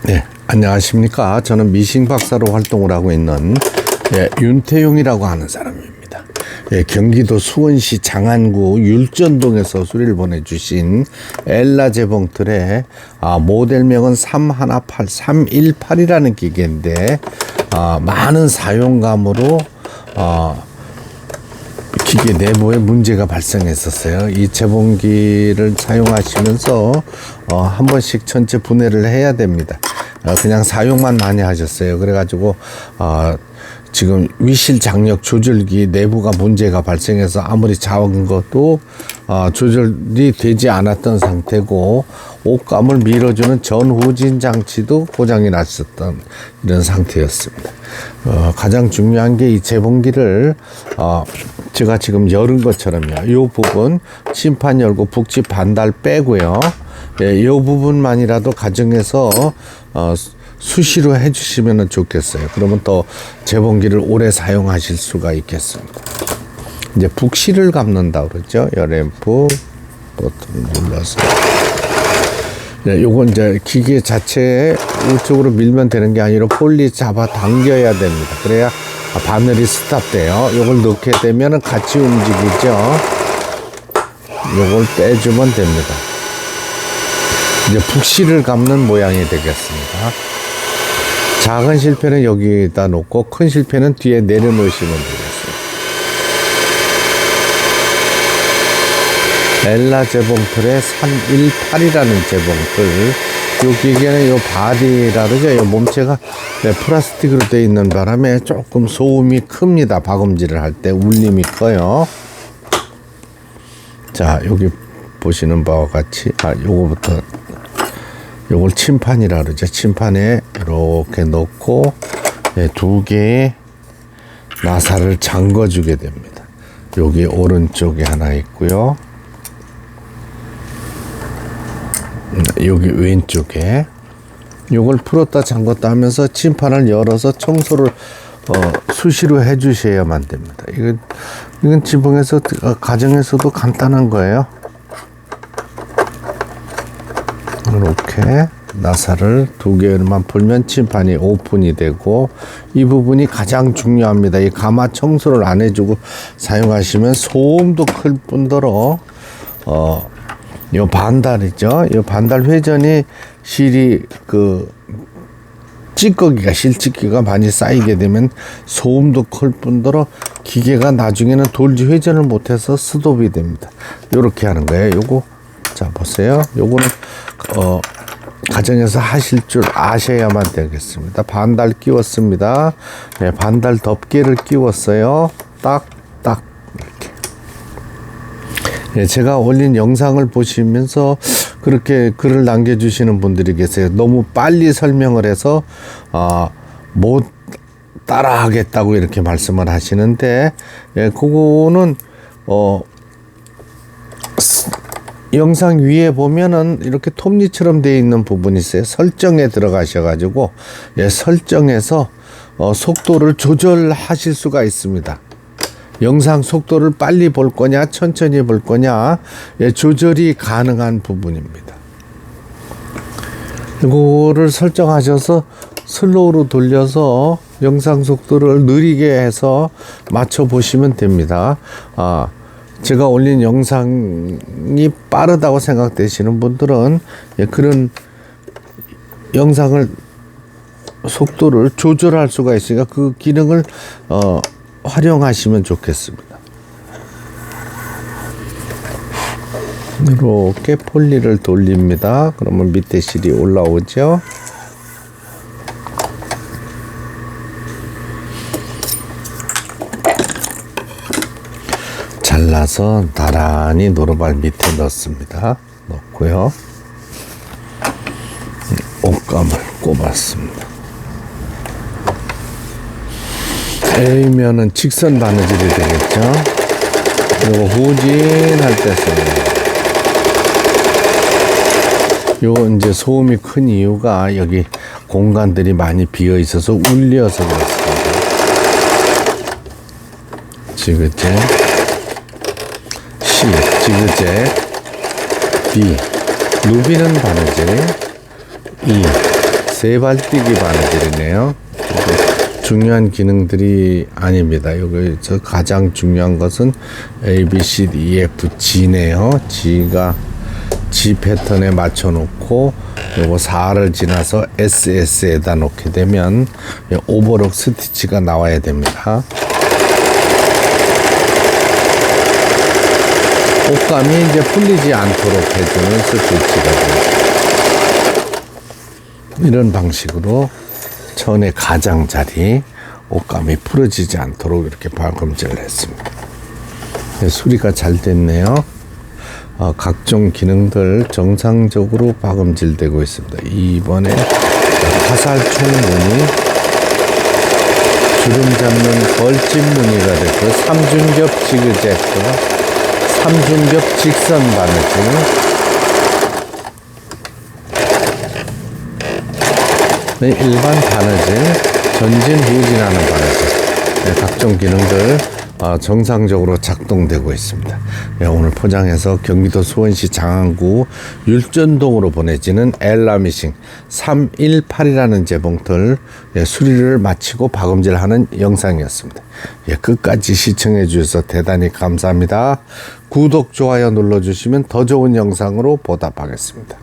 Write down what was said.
네, 안녕하십니까. 저는 미싱 박사로 활동을 하고 있는 윤태용이라고 하는 사람입니다. 경기도 수원시 장안구 율전동에서 수리를 보내주신 엘라 재봉틀의 모델명은 318이라는 기계인데 많은 사용감으로 기계 내부에 문제가 발생했었어요. 이 재봉기를 사용하시면서 한 번씩 전체 분해를 해야 됩니다. 그냥 사용만 많이 하셨어요. 그래가지고 지금 위실 장력 조절기 내부가 문제가 발생해서 아무리 작은 것도 조절이 되지 않았던 상태고, 옷감을 밀어주는 전후진 장치도 고장이 났었던 이런 상태였습니다. 가장 중요한 게 이 재봉기를 제가 지금 열은 것처럼요, 이 부분 심판 열고 북지 반달 빼고요, 이 부분만이라도 가정에서 수시로 해주시면 좋겠어요. 그러면 더 재봉기를 오래 사용하실 수가 있겠습니다. 이제 북실을 감는다 그러죠. 열앰프 버튼 눌러서. 요건 이제 기계 자체에 우측으로 밀면 되는 게 아니라 폴리 잡아 당겨야 됩니다. 그래야 바늘이 스탑돼요. 요걸 넣게 되면 같이 움직이죠. 요걸 빼주면 됩니다. 이제 북실을 감는 모양이 되겠습니다. 작은 실패는 여기다 놓고 큰 실패는 뒤에 내려놓으시면 되겠습니다. 엘라 재봉틀의 318이라는 재봉틀. 이 기계는 이 바디라 그러죠. 이 몸체가 플라스틱으로 되어 있는 바람에 조금 소음이 큽니다. 박음질을 할 때 울림이 커요. 자, 여기 보시는 바와 같이 요거부터, 요걸 침판이라 그러죠. 침판에 이렇게 넣고 두 개의 나사를 잠궈 주게 됩니다. 여기 오른쪽에 하나 있고요, 여기 왼쪽에. 요걸 풀었다 잠궜다 하면서 침판을 열어서 청소를 수시로 해 주셔야만 됩니다. 이건 지붕에서 가정에서도 간단한 거예요. 이렇게 나사를 두 개만 풀면 침판이 오픈이 되고, 이 부분이 가장 중요합니다. 이 가마 청소를 안 해주고 사용하시면 소음도 클 뿐더러 요 반달이죠. 요 반달 회전이 실이 찌꺼기가, 실찌꺼기가 많이 쌓이게 되면 소음도 클 뿐더러 기계가 나중에는 돌지 회전을 못해서 스톱이 됩니다. 요렇게 하는 거예요. 요거 자 보세요. 요거는 가정에서 하실 줄 아셔야만 되겠습니다. 반달 끼웠습니다. 네, 반달 덮개를 끼웠어요. 딱 이렇게. 네, 제가 올린 영상을 보시면서 그렇게 글을 남겨주시는 분들이 계세요. 너무 빨리 설명을 해서 못 따라하겠다고 이렇게 말씀을 하시는데, 그거는 영상 위에 보면은 이렇게 톱니처럼 되어 있는 부분이 있어요. 설정에 들어가셔가지고 설정에서 속도를 조절하실 수가 있습니다. 영상 속도를 빨리 볼 거냐 천천히 볼 거냐 조절이 가능한 부분입니다. 이거를 설정하셔서 슬로우로 돌려서 영상 속도를 느리게 해서 맞춰 보시면 됩니다. 제가 올린 영상이 빠르다고 생각되시는 분들은 그런 영상을 속도를 조절할 수가 있으니까 그 기능을 활용하시면 좋겠습니다. 이렇게 폴리를 돌립니다. 그러면 밑에 실이 올라오죠. 잘라서 나란히 노루발 밑에 넣습니다. 넣고요, 옷감을 꼽았습니다. A면은 직선 바느질이 되겠죠. 요거 후진할 때 써요. 요 이제 소음이 큰 이유가 여기 공간들이 많이 비어 있어서 울려서 그렇습니다. 지그재 C, 지그재 B, 누비는 바느질 E, 세발뛰기 바느질이네요. 중요한 기능들이 아닙니다. 여기 저 가장 중요한 것은 A, B, C, D, E, F, G네요. G 패턴에 맞춰 놓고 요거 4를 지나서 SS에다 놓게 되면 오버록 스티치가 나와야 됩니다. 옷감이 이제 풀리지 않도록 해주는 스티치가 됩니다. 이런 방식으로 천의 가장자리 옷감이 풀어지지 않도록 이렇게 박음질을 했습니다. 수리가 잘 됐네요. 각종 기능들 정상적으로 박음질되고 있습니다. 이번에 화살총 무늬, 주름 잡는 벌집 무늬가 됐고, 삼중겹 지그재그, 삼중겹 직선 바느질, 일반 바느질, 전진 후진하는 바느질, 각종 기능들 정상적으로 작동되고 있습니다. 오늘 포장해서 경기도 수원시 장안구 율전동으로 보내지는 엘라미싱 318이라는 재봉틀 수리를 마치고 박음질하는 영상이었습니다. 끝까지 시청해 주셔서 대단히 감사합니다. 구독, 좋아요 눌러주시면 더 좋은 영상으로 보답하겠습니다.